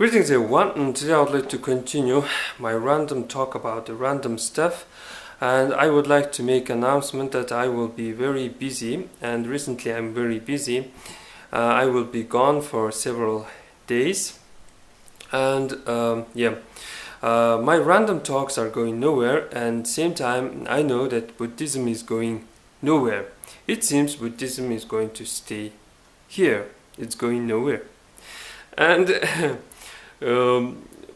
Greetings everyone, and today I would like to continue my random talk about the random stuff, and I would like to make an announcement that I will be very busy, and recently I'm very busy. I will be gone for several days, and my random talks are going nowhere, and same time I know that Buddhism is going nowhere. It seems Buddhism is going to stay here. It's going nowhere. And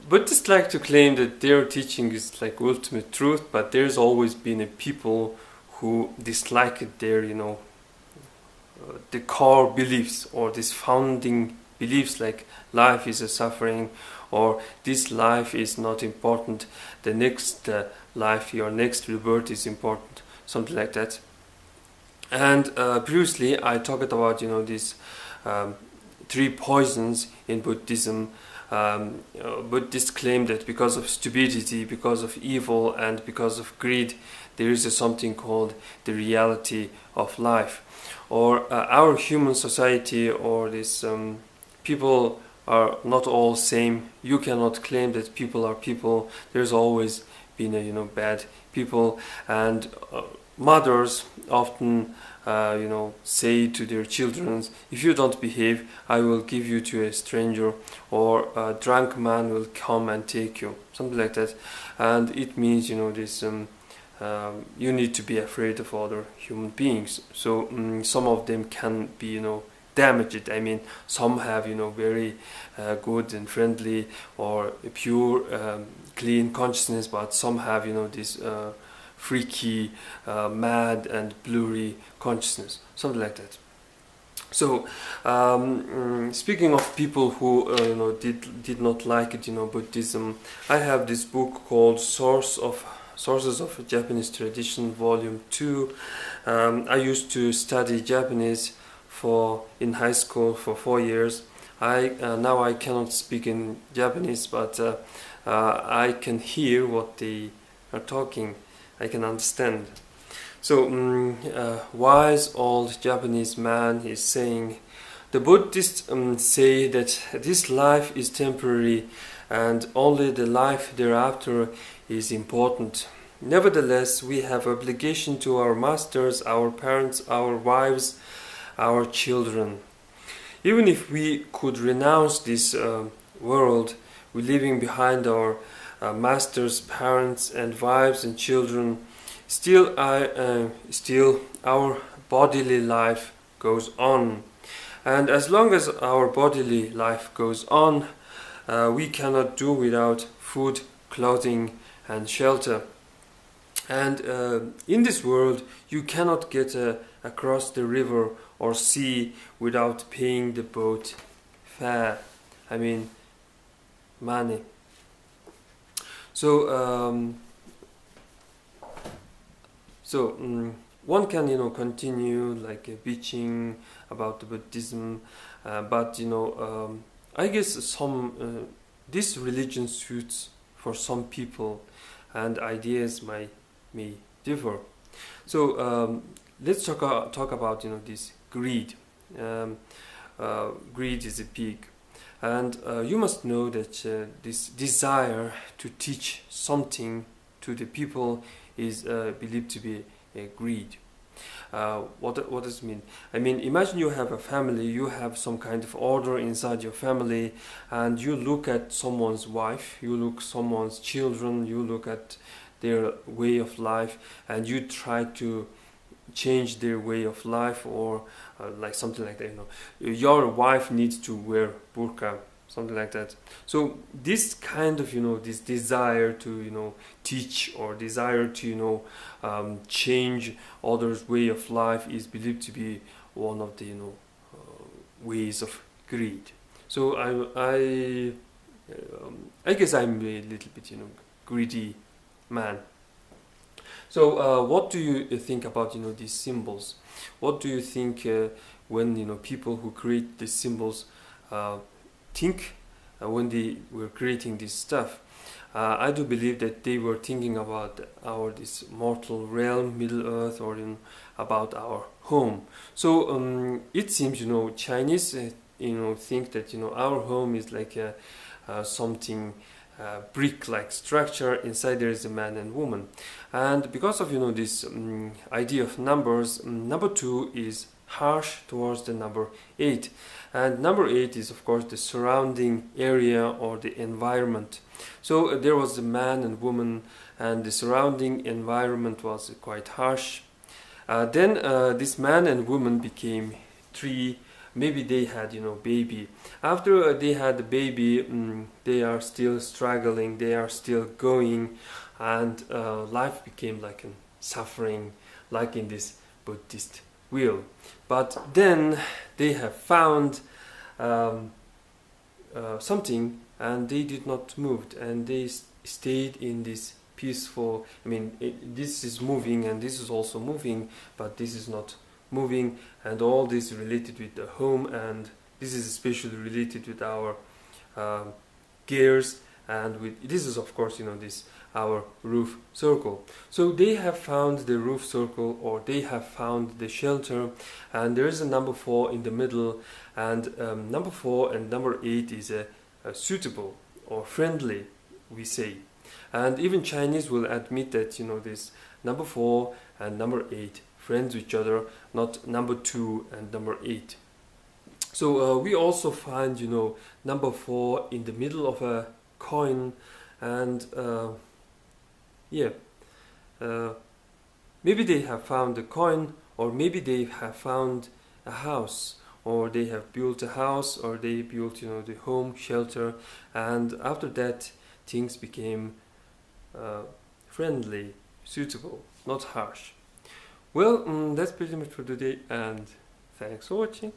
Buddhists like to claim that their teaching is like ultimate truth, but there's always been a people who dislike their, the core beliefs or these founding beliefs, like life is a suffering, or this life is not important, the next life, your next rebirth is important, something like that. And previously I talked about, these three poisons in Buddhism. Buddhists claim that because of stupidity, because of evil, and because of greed, there is something called the reality of life. Or our human society, or this people are not all same. You cannot claim that people are people. There's always been bad people, and mothers often say to their children, if you don't behave, I will give you to a stranger, or a drunk man will come and take you, something like that. And it means, this you need to be afraid of other human beings. So some of them can be, damaged. I mean, some have, very good and friendly or pure, clean consciousness, but some have, this freaky, mad and blurry consciousness, something like that. So speaking of people who did not like it, Buddhism, I have this book called Sources of Japanese Tradition, Volume 2. I used to study Japanese in high school for 4 years. Now I cannot speak in Japanese, but I can hear what they are talking. I can understand. So, wise old Japanese man is saying, the Buddhists say that this life is temporary and only the life thereafter is important. Nevertheless, we have obligation to our masters, our parents, our wives, our children. Even if we could renounce this world, we're leaving behind our masters, parents, and wives and children. Still our bodily life goes on, and as long as our bodily life goes on, we cannot do without food, clothing, and shelter. And in this world, you cannot get across the river or sea without paying the boat fare. I mean, money. So one can continue like bitching about the Buddhism, but I guess this religion suits for some people, and ideas may differ. So let's talk about this greed. Greed is a pig. And you must know that this desire to teach something to the people is believed to be a greed. What does it mean? I mean, imagine you have a family, you have some kind of order inside your family, and you look at someone's wife, you look at someone's children, you look at their way of life, and you try to change their way of life, or like something like that. Your wife needs to wear burqa, something like that. So this kind of this desire to teach, or desire to change others' way of life is believed to be one of the ways of greed. So I guess I'm a little bit greedy man. So what do you think about these symbols? What do you think when people who create these symbols think when they were creating this stuff? I do believe that they were thinking about this mortal realm, Middle Earth, or about our home. So it seems Chinese think that our home is like a something brick-like structure. Inside there is a man and woman, and because of this idea of numbers, number 2 is harsh towards the number 8, and number 8 is of course the surrounding area or the environment. So there was a man and woman, and the surrounding environment was quite harsh. Then this man and woman became 3. Maybe they had baby. After they had the baby, they are still struggling, they are still going, and life became like a suffering, like in this Buddhist wheel. But then they have found something, and they did not move, and they stayed in this peaceful. This is moving and this is also moving, but this is not moving, and all this related with the home, and this is especially related with our gears, and this is of course this our roof circle. So they have found the roof circle, or they have found the shelter, and there is a number 4 in the middle, and number 4 and number 8 is a suitable or friendly, we say. And even Chinese will admit that this number 4 and number 8 friends with each other, not number 2 and number 8. So we also find number 4 in the middle of a coin, and maybe they have found a coin, or maybe they have found a house, or they have built a house, or they built the home shelter, and after that things became friendly, suitable, not harsh. Well, that's pretty much for today, and thanks for watching.